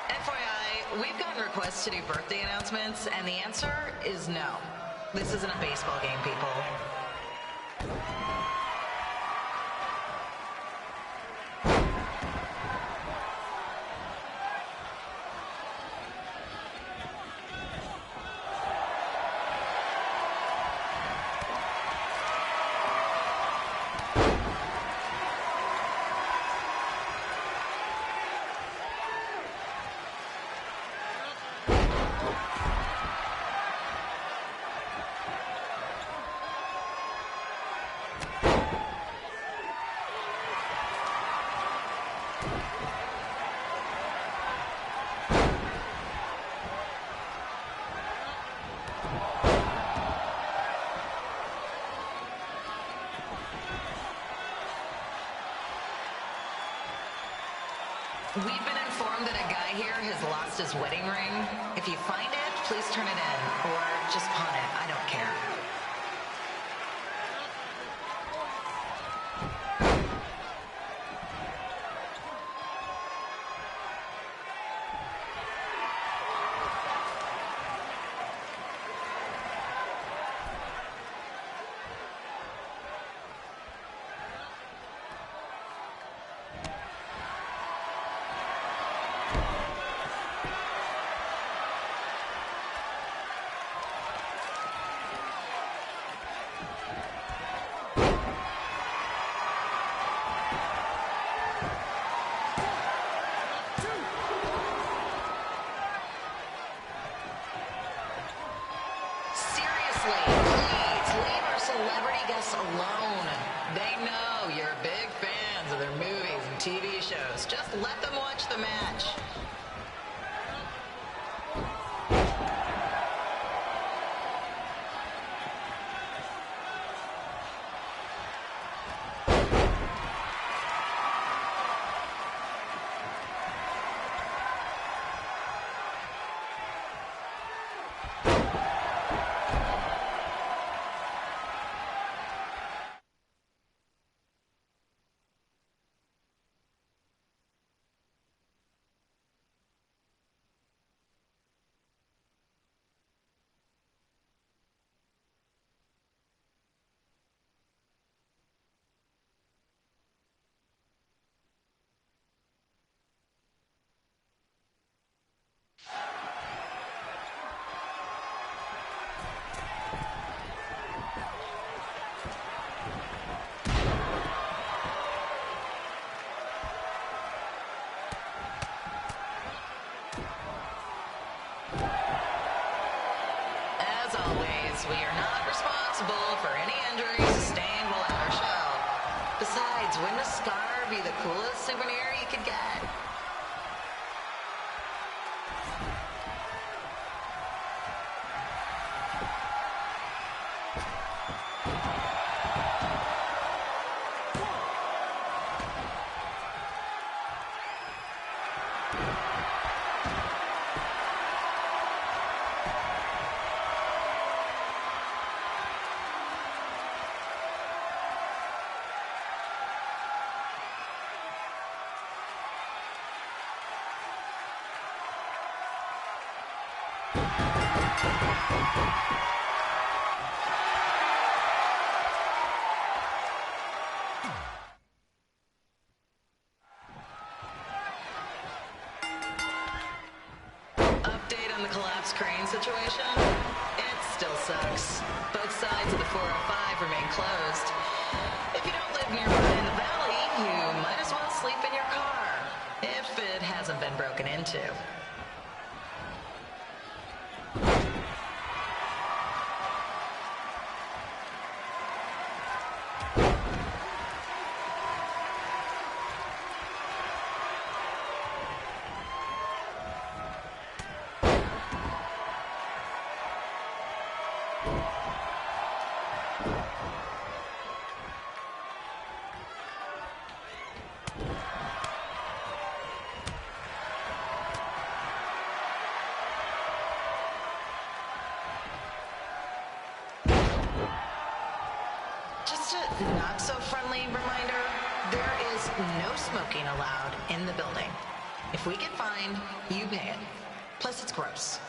FYI, we've gotten requests to do birthday announcements, and the answer is no. This isn't a baseball game, people. We've been informed that a guy here has lost his wedding ring. If you find it, please turn it in, or just pawn it. I don't care. Alone. They know you're big fans of their movies and TV shows. Just let them watch the match. As always, we are not responsible for any injuries sustained while at our show. Besides, wouldn't a scar be the coolest souvenir you could get? Update on the collapsed crane situation? It still sucks. Both sides of the 405 remain closed. If you don't live nearby in the valley, you might as well sleep in your car, if it hasn't been broken into. Just a not-so-friendly reminder, there is no smoking allowed in the building. If we get fined, you pay it. Plus, it's gross.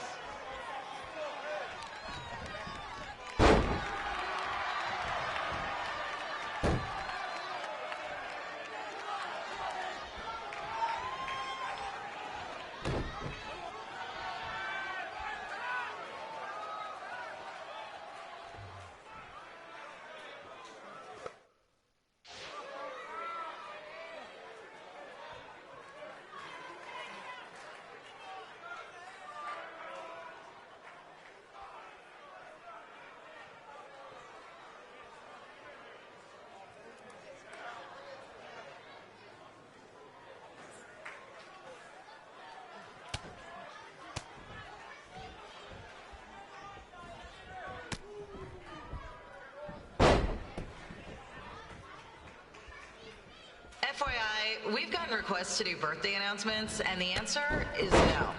FYI, we've gotten requests to do birthday announcements, and the answer is no.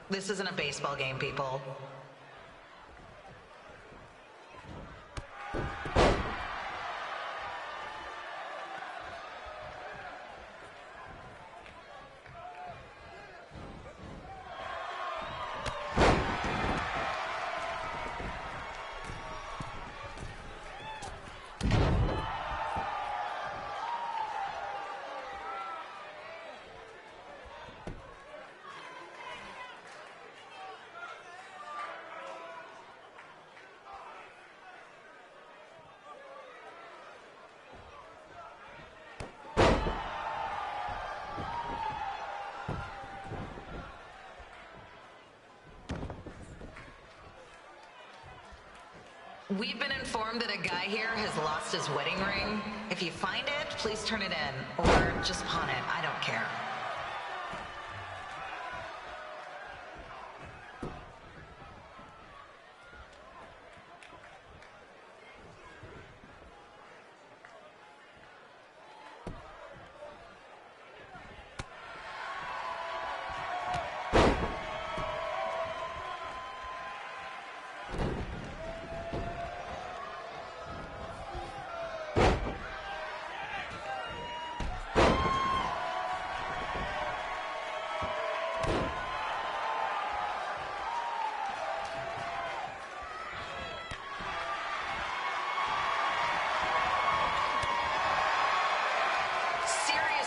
This isn't a baseball game, people. We've been informed that a guy here has lost his wedding ring. If you find it, please turn it in, or just pawn it. I don't care.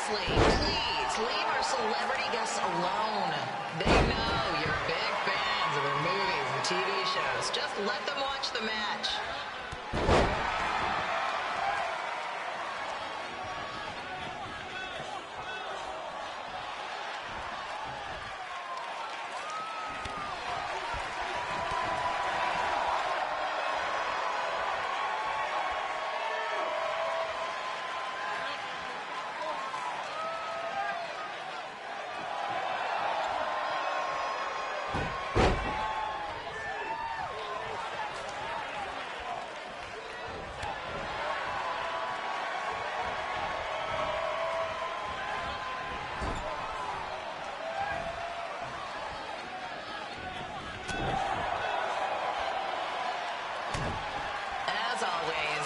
Please leave our celebrity guests alone. They know you're big fans of their movies and TV shows. Just let them watch the match.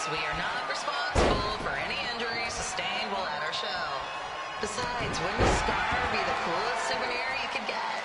We are not responsible for any injuries sustained while at our show. Besides, wouldn't a scar be the coolest souvenir you could get?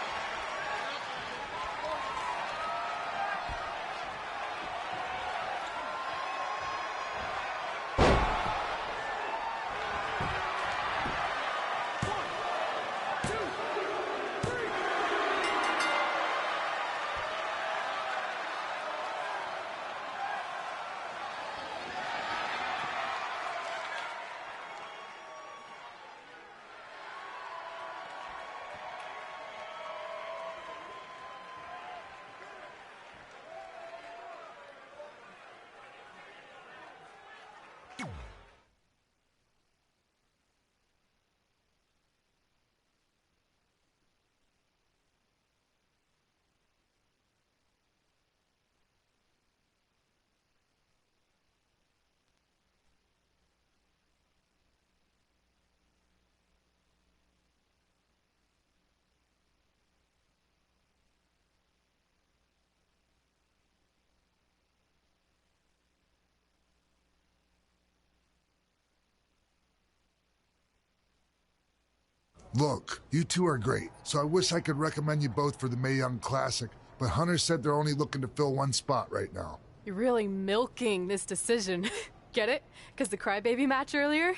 Look, you two are great, so I wish I could recommend you both for the Mae Young Classic, but Hunter said they're only looking to fill one spot right now. You're really milking this decision. Get it? Because the crybaby match earlier?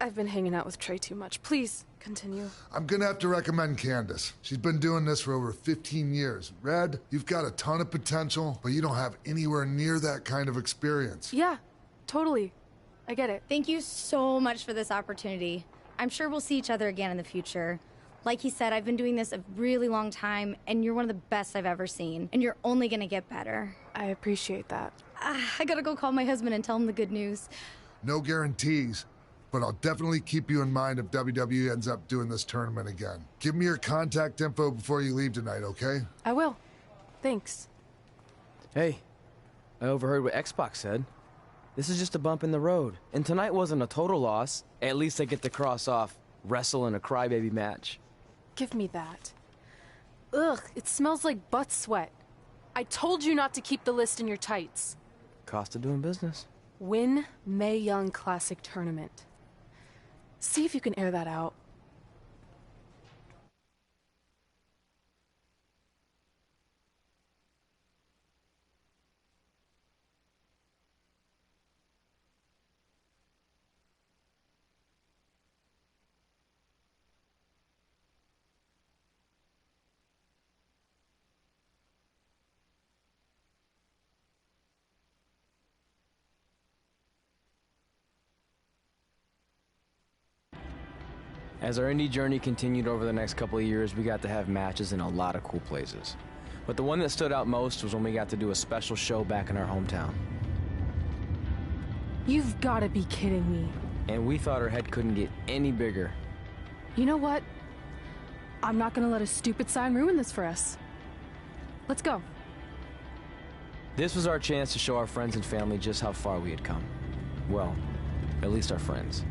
I've been hanging out with Trey too much. Please, continue. I'm gonna have to recommend Candace. She's been doing this for over 15 years. Red, you've got a ton of potential, but you don't have anywhere near that kind of experience. Yeah, totally. I get it. Thank you so much for this opportunity. I'm sure we'll see each other again in the future. Like he said, I've been doing this a really long time, and you're one of the best I've ever seen. And you're only gonna get better. I appreciate that. I gotta go call my husband and tell him the good news. No guarantees, but I'll definitely keep you in mind if WWE ends up doing this tournament again. Give me your contact info before you leave tonight, okay? I will. Thanks. Hey, I overheard what X-Pac said. This is just a bump in the road. And tonight wasn't a total loss. At least I get to cross off wrestle in a crybaby match. Give me that. Ugh, it smells like butt sweat. I told you not to keep the list in your tights. Cost of doing business. Win Mae Young Classic Tournament. See if you can air that out. As our indie journey continued over the next couple of years, we got to have matches in a lot of cool places. But the one that stood out most was when we got to do a special show back in our hometown. You've got to be kidding me. And we thought our head couldn't get any bigger. You know what? I'm not gonna let a stupid sign ruin this for us. Let's go. This was our chance to show our friends and family just how far we had come. Well, at least our friends.